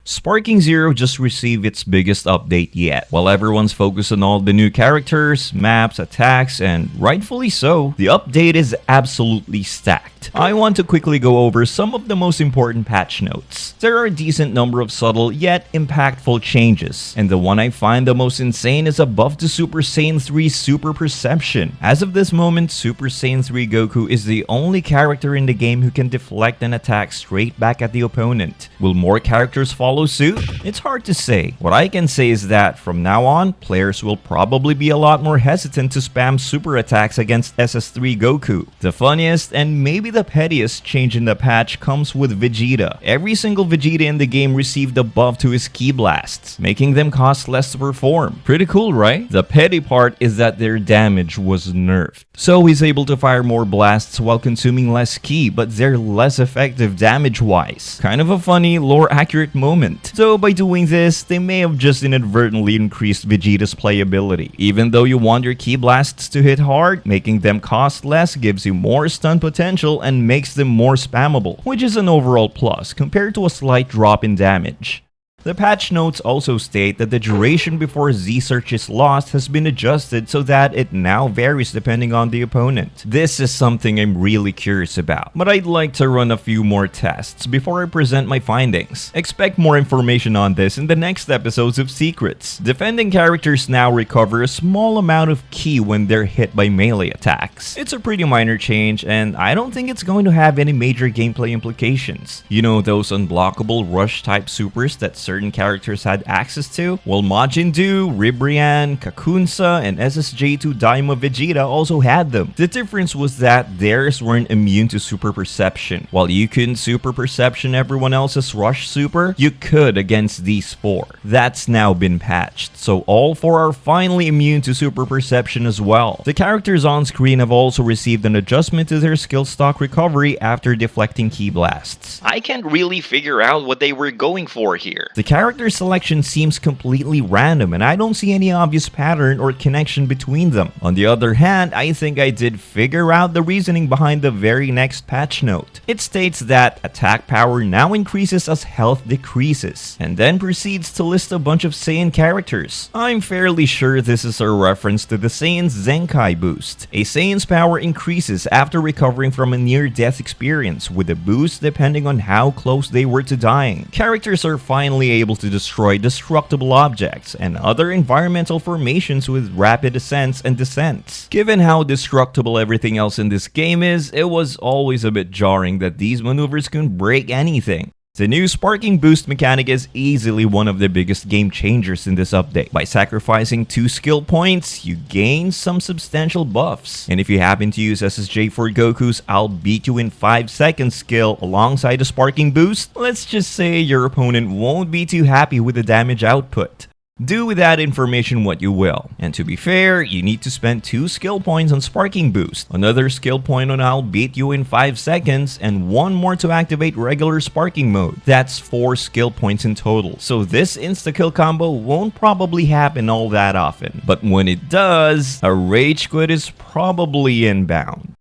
Sparking Zero just received its biggest update yet. While everyone's focused on all the new characters, maps, attacks, and rightfully so, the update is absolutely stacked. I want to quickly go over some of the most important patch notes. There are a decent number of subtle yet impactful changes, and the one I find the most insane is a buff to Super Saiyan 3 Super Perception. As of this moment, Super Saiyan 3 Goku is the only character in the game who can deflect an attack straight back at the opponent. Will more characters follow suit? It's hard to say. What I can say is that from now on, players will probably be a lot more hesitant to spam super attacks against SS3 Goku. The funniest and maybe the pettiest change in the patch comes with Vegeta. Every single Vegeta in the game received a buff to his ki blasts, making them cost less to perform. Pretty cool, right? The petty part is that their damage was nerfed. So he's able to fire more blasts while consuming less ki, but they're less effective damage-wise. Kind of a funny, lore-accurate moment. So by doing this, they may have just inadvertently increased Vegeta's playability. Even though you want your ki blasts to hit hard, making them cost less gives you more stun potential and makes them more spammable, which is an overall plus compared to a slight drop in damage. The patch notes also state that the duration before Z-Search is lost has been adjusted so that it now varies depending on the opponent. This is something I'm really curious about, but I'd like to run a few more tests before I present my findings. Expect more information on this in the next episodes of Secrets. Defending characters now recover a small amount of ki when they're hit by melee attacks. It's a pretty minor change, and I don't think it's going to have any major gameplay implications. You know, those unblockable rush type supers that certain characters had access to? Well, Majin Buu, Ribrianne, Kakunsa, and SSJ2 Daima Vegeta also had them. The difference was that theirs weren't immune to super perception. While you couldn't super perception everyone else's rush super, you could against these four. That's now been patched, so all four are finally immune to super perception as well. The characters on screen have also received an adjustment to their skill stock recovery after deflecting ki blasts. I can't really figure out what they were going for here. The character selection seems completely random, and I don't see any obvious pattern or connection between them. On the other hand, I think I did figure out the reasoning behind the very next patch note. It states that attack power now increases as health decreases, and then proceeds to list a bunch of Saiyan characters. I'm fairly sure this is a reference to the Saiyan's Zenkai boost. A Saiyan's power increases after recovering from a near-death experience, with a boost depending on how close they were to dying. Characters are finally able to destroy destructible objects and other environmental formations with rapid ascents and descents. Given how destructible everything else in this game is, it was always a bit jarring that these maneuvers couldn't break anything. The new sparking boost mechanic is easily one of the biggest game changers in this update. By sacrificing 2 skill points, you gain some substantial buffs. And if you happen to use SSJ for Goku's I'll beat you in 5 seconds skill alongside the sparking boost, let's just say your opponent won't be too happy with the damage output. Do with that information what you will. And to be fair, you need to spend 2 skill points on Sparking Boost, another skill point on I'll beat you in 5 seconds, and 1 more to activate regular Sparking mode. That's 4 skill points in total. So this insta-kill combo won't probably happen all that often. But when it does, a rage quit is probably inbound.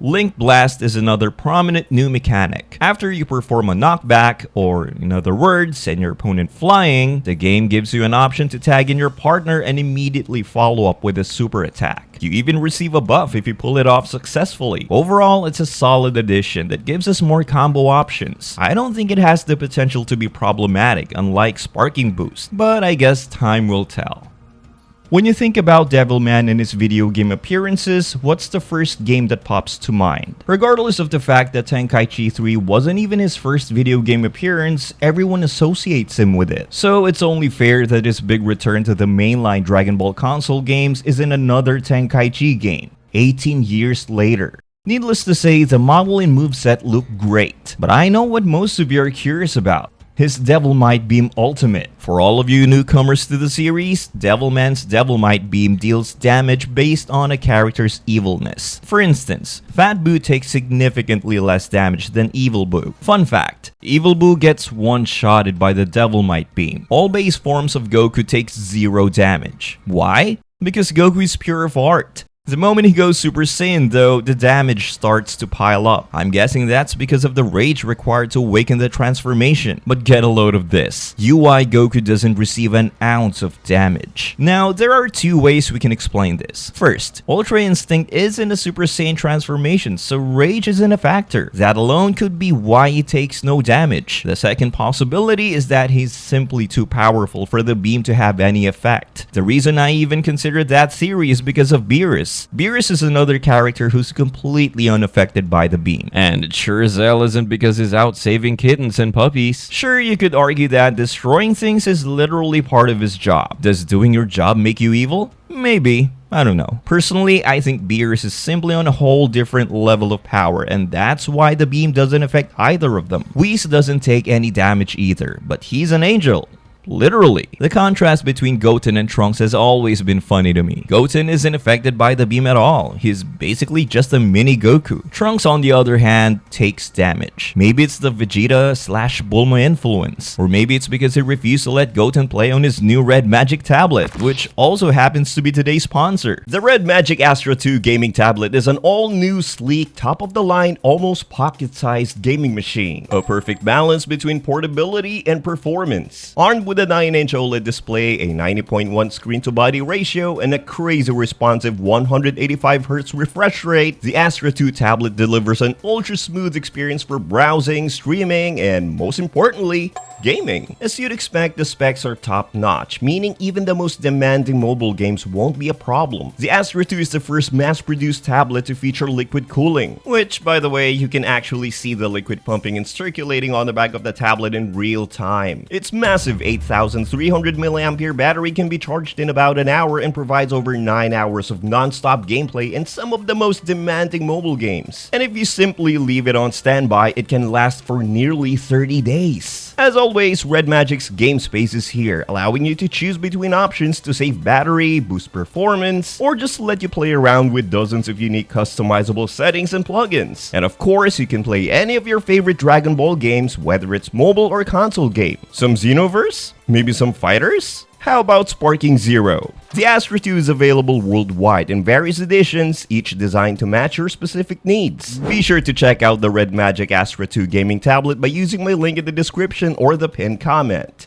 Link Blast is another prominent new mechanic. After you perform a knockback, or in other words, send your opponent flying, the game gives you an option to tag in your partner and immediately follow up with a super attack. You even receive a buff if you pull it off successfully. Overall, it's a solid addition that gives us more combo options. I don't think it has the potential to be problematic, unlike Sparking Boost, but I guess time will tell. When you think about Devilman and his video game appearances, what's the first game that pops to mind? Regardless of the fact that Tenkaichi 3 wasn't even his first video game appearance, everyone associates him with it. So it's only fair that his big return to the mainline Dragon Ball console games is in another Tenkaichi game, 18 years later. Needless to say, the model and moveset look great, but I know what most of you are curious about. His Devilmite Beam Ultimate. For all of you newcomers to the series, Devilman's Devilmite Beam deals damage based on a character's evilness. For instance, Fat Buu takes significantly less damage than Evil Buu. Fun fact, Evil Buu gets one-shotted by the Devilmite Beam. All base forms of Goku takes 0 damage. Why? Because Goku is pure of heart. The moment he goes Super Saiyan though, the damage starts to pile up. I'm guessing that's because of the rage required to awaken the transformation. But get a load of this. UI Goku doesn't receive an ounce of damage. Now, there are two ways we can explain this. First, Ultra Instinct isn't a Super Saiyan transformation, so rage isn't a factor. That alone could be why he takes no damage. The second possibility is that he's simply too powerful for the beam to have any effect. The reason I even consider that theory is because of Beerus. Beerus is another character who's completely unaffected by the beam. And it sure as hell isn't because he's out saving kittens and puppies. Sure, you could argue that destroying things is literally part of his job. Does doing your job make you evil? Maybe. I don't know. Personally, I think Beerus is simply on a whole different level of power, and that's why the beam doesn't affect either of them. Whis doesn't take any damage either, but he's an angel. Literally. The contrast between Goten and Trunks has always been funny to me. Goten isn't affected by the beam at all. He's basically just a mini Goku. Trunks, on the other hand, takes damage. Maybe it's the Vegeta/Bulma influence. Or maybe it's because he refused to let Goten play on his new Red Magic tablet, which also happens to be today's sponsor. The Red Magic Astra 2 gaming tablet is an all-new, sleek, top-of-the-line, almost pocket-sized gaming machine. A perfect balance between portability and performance. Armed with a 9-inch OLED display, a 90.1 screen-to-body ratio, and a crazy responsive 185Hz refresh rate, the Astra 2 tablet delivers an ultra-smooth experience for browsing, streaming, and most importantly, gaming. As you'd expect, the specs are top-notch, meaning even the most demanding mobile games won't be a problem. The Astra 2 is the first mass-produced tablet to feature liquid cooling, which, by the way, you can actually see the liquid pumping and circulating on the back of the tablet in real time. Its massive 8,300 mAh battery can be charged in about an hour and provides over 9 hours of non-stop gameplay in some of the most demanding mobile games. And if you simply leave it on standby, it can last for nearly 30 days. As always, Red Magic's game space is here, allowing you to choose between options to save battery, boost performance, or just let you play around with dozens of unique customizable settings and plugins. And of course, you can play any of your favorite Dragon Ball games, whether it's mobile or console game. Some Xenoverse? Maybe some fighters? How about Sparking Zero? The Astra 2 is available worldwide in various editions, each designed to match your specific needs. Be sure to check out the Red Magic Astra 2 gaming tablet by using my link in the description or the pinned comment.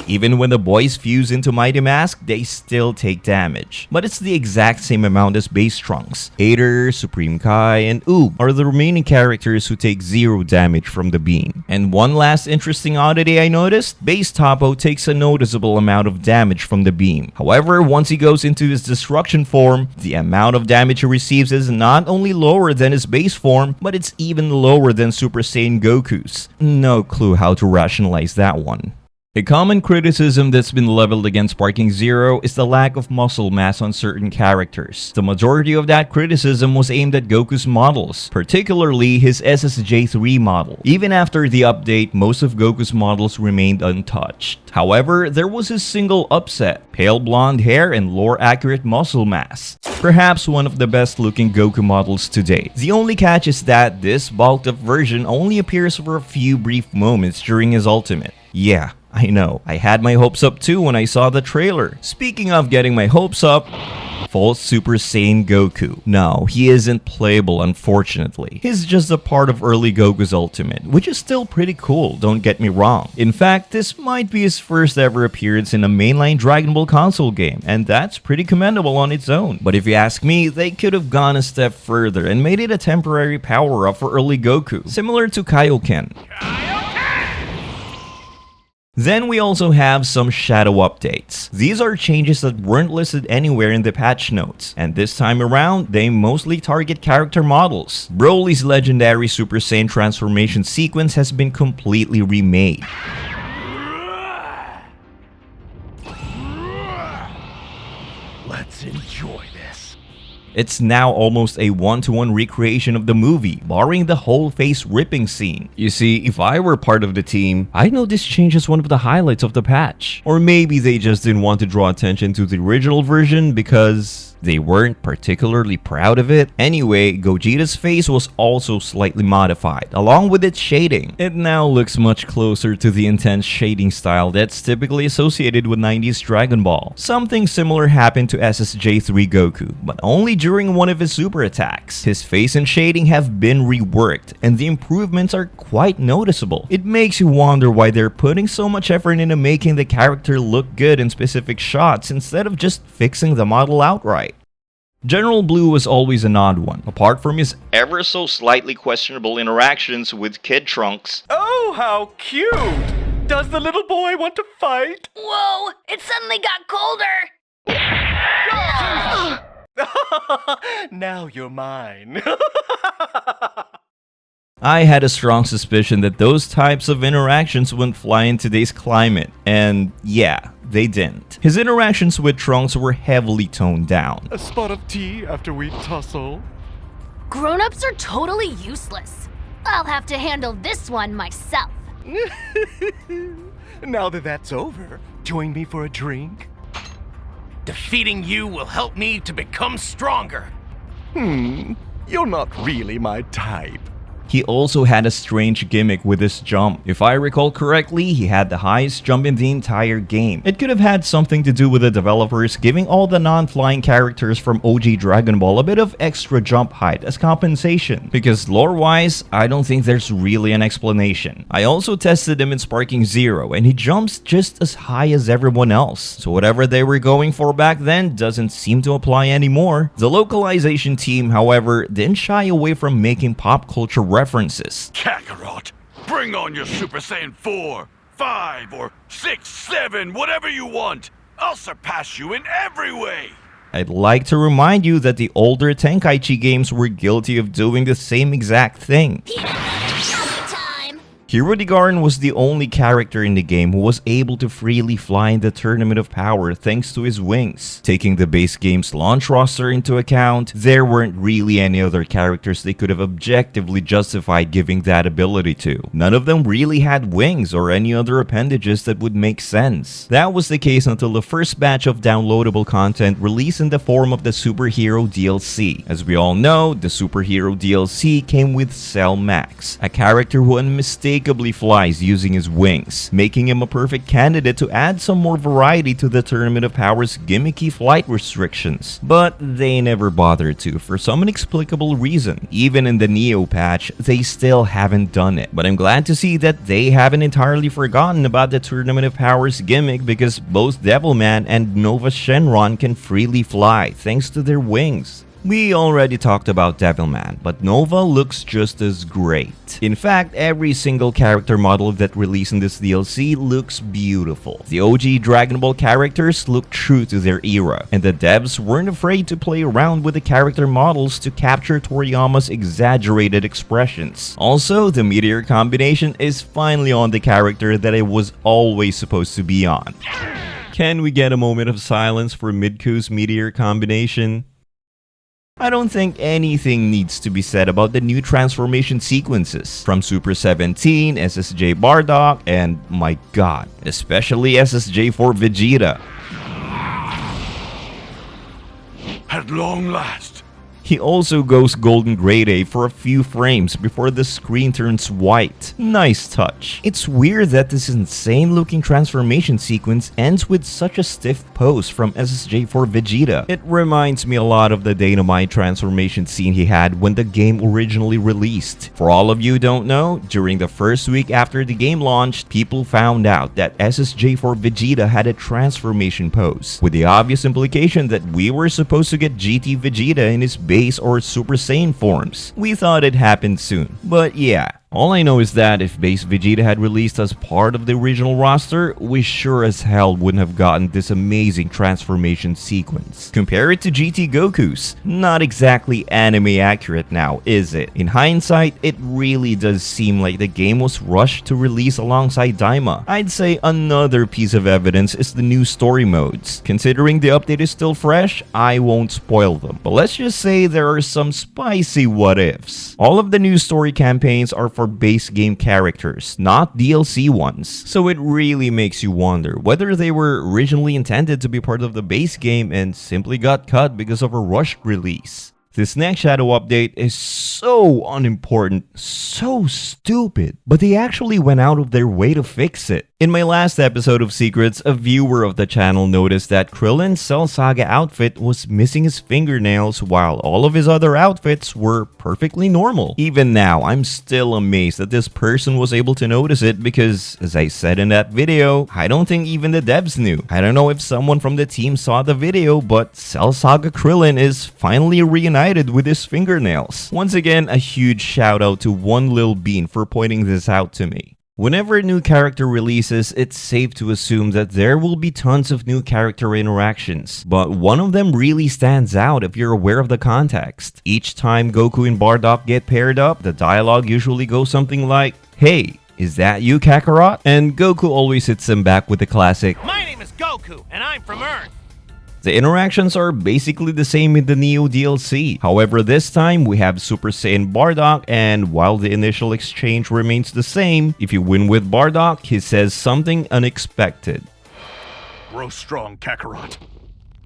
Even when the boys fuse into Mighty Mask, they still take damage. But it's the exact same amount as base Trunks. Ader, Supreme Kai, and Oob are the remaining characters who take 0 damage from the beam. And one last interesting oddity I noticed, base Toppo takes a noticeable amount of damage from the beam. However, once he goes into his destruction form, the amount of damage he receives is not only lower than his base form, but it's even lower than Super Saiyan Goku's. No clue how to rationalize that one. A common criticism that's been leveled against Sparking Zero is the lack of muscle mass on certain characters. The majority of that criticism was aimed at Goku's models, particularly his LSSJ3 model. Even after the update, most of Goku's models remained untouched. However, there was a single upset: pale blonde hair and lore-accurate muscle mass. Perhaps one of the best looking Goku models to date. The only catch is that this bulked up version only appears for a few brief moments during his ultimate. Yeah, I know, I had my hopes up too when I saw the trailer. Speaking of getting my hopes up, false Super Saiyan Goku. No, he isn't playable, unfortunately. He's just a part of early Goku's ultimate, which is still pretty cool, don't get me wrong. In fact, this might be his first ever appearance in a mainline Dragon Ball console game, and that's pretty commendable on its own. But if you ask me, they could have gone a step further and made it a temporary power-up for early Goku, similar to Kaioken. Then we also have some shadow updates. These are changes that weren't listed anywhere in the patch notes, and this time around, they mostly target character models. Broly's legendary Super Saiyan transformation sequence has been completely remade. Let's enjoy this. It's now almost a one-to-one recreation of the movie, barring the whole face ripping scene. You see, if I were part of the team, I'd know this change as one of the highlights of the patch. Or maybe they just didn't want to draw attention to the original version because they weren't particularly proud of it. Anyway, Gogeta's face was also slightly modified, along with its shading. It now looks much closer to the intense shading style that's typically associated with 90s Dragon Ball. Something similar happened to LSSJ3 Goku, but only during one of his super attacks. His face and shading have been reworked, and the improvements are quite noticeable. It makes you wonder why they're putting so much effort into making the character look good in specific shots instead of just fixing the model outright. General Blue was always an odd one, apart from his ever so slightly questionable interactions with Kid Trunks. Oh, how cute! Does the little boy want to fight? Whoa, it suddenly got colder! Now you're mine. I had a strong suspicion that those types of interactions wouldn't fly in today's climate, and yeah, they didn't. His interactions with Trunks were heavily toned down. A spot of tea after we tussle. Grown-ups are totally useless. I'll have to handle this one myself. Now that that's over, join me for a drink? Defeating you will help me to become stronger. You're not really my type. He also had a strange gimmick with his jump. If I recall correctly, he had the highest jump in the entire game. It could have had something to do with the developers giving all the non-flying characters from OG Dragon Ball a bit of extra jump height as compensation. Because lore-wise, I don't think there's really an explanation. I also tested him in Sparking Zero, and he jumps just as high as everyone else. So whatever they were going for back then doesn't seem to apply anymore. The localization team, however, didn't shy away from making pop culture references. Kakarot, bring on your Super Saiyan 4, 5, or 6, 7, whatever you want. I'll surpass you in every way. I'd like to remind you that the older Tenkaichi games were guilty of doing the same exact thing. Time! Hero Digarin was the only character in the game who was able to freely fly in the Tournament of Power thanks to his wings. Taking the base game's launch roster into account, there weren't really any other characters they could have objectively justified giving that ability to. None of them really had wings or any other appendages that would make sense. That was the case until the first batch of downloadable content released in the form of the Superhero DLC. As we all know, the Superhero DLC came with Cell Max, a character who unmistakably flies using his wings, making him a perfect candidate to add some more variety to the Tournament of Power's gimmicky flight restrictions. But they never bothered to for some inexplicable reason. Even in the Neo patch, they still haven't done it. But I'm glad to see that they haven't entirely forgotten about the Tournament of Power's gimmick, because both Devilman and Nova Shenron can freely fly thanks to their wings. We already talked about Devilman, but Nova looks just as great. In fact, every single character model that released in this DLC looks beautiful. The OG Dragon Ball characters look true to their era, and the devs weren't afraid to play around with the character models to capture Toriyama's exaggerated expressions. Also, the Meteor combination is finally on the character that it was always supposed to be on. Can we get a moment of silence for Midku's Meteor combination? I don't think anything needs to be said about the new transformation sequences from Super 17, SSJ Bardock, and my god, especially SSJ for Vegeta. At long last. He also goes golden grade A for a few frames before the screen turns white. Nice touch. It's weird that this insane looking transformation sequence ends with such a stiff pose from SSJ for Vegeta. It reminds me a lot of the Dynamite transformation scene he had when the game originally released. For all of you who don't know, during the first week after the game launched, people found out that SSJ for Vegeta had a transformation pose, with the obvious implication that we were supposed to get GT Vegeta in his base or Super Saiyan forms. We thought it happened soon, but yeah. All I know is that if base Vegeta had released as part of the original roster, we sure as hell wouldn't have gotten this amazing transformation sequence. Compare it to GT Goku's. Not exactly anime accurate now, is it? In hindsight, it really does seem like the game was rushed to release alongside Daima. I'd say another piece of evidence is the new story modes. Considering the update is still fresh, I won't spoil them. But let's just say there are some spicy what-ifs. All of the new story campaigns are for base game characters, not DLC ones. So it really makes you wonder whether they were originally intended to be part of the base game and simply got cut because of a rushed release. This next shadow update is so unimportant, so stupid, but they actually went out of their way to fix it. In my last episode of Secrets, a viewer of the channel noticed that Krillin's Cell Saga outfit was missing his fingernails while all of his other outfits were perfectly normal. Even now, I'm still amazed that this person was able to notice it because, as I said in that video, I don't think even the devs knew. I don't know if someone from the team saw the video, but Cell Saga Krillin is finally reunited with his fingernails. Once again, a huge shout out to One Lil Bean for pointing this out to me. Whenever a new character releases, it's safe to assume that there will be tons of new character interactions, but one of them really stands out if you're aware of the context. Each time Goku and Bardock get paired up, the dialogue usually goes something like, "Hey, is that you, Kakarot?" And Goku always hits him back with the classic, My name is Goku, and I'm from Earth. The interactions are basically the same in the Neo DLC. However, this time we have Super Saiyan Bardock, and while the initial exchange remains the same, if you win with Bardock, he says something unexpected. Grow strong, Kakarot.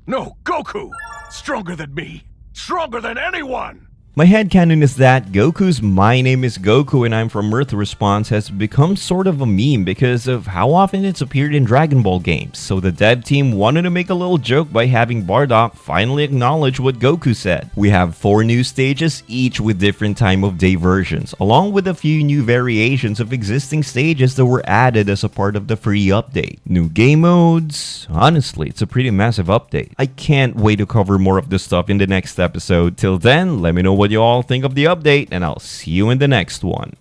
No, Goku! Stronger than me! Stronger than anyone! My headcanon is that Goku's "My name is Goku and I'm from Earth" response has become sort of a meme because of how often it's appeared in Dragon Ball games, so the dev team wanted to make a little joke by having Bardock finally acknowledge what Goku said. We have 4 new stages, each with different time of day versions, along with a few new variations of existing stages that were added as a part of the free update. New game modes. Honestly, it's a pretty massive update. I can't wait to cover more of this stuff in the next episode. Till then, let me know what you all think of the update, and I'll see you in the next one.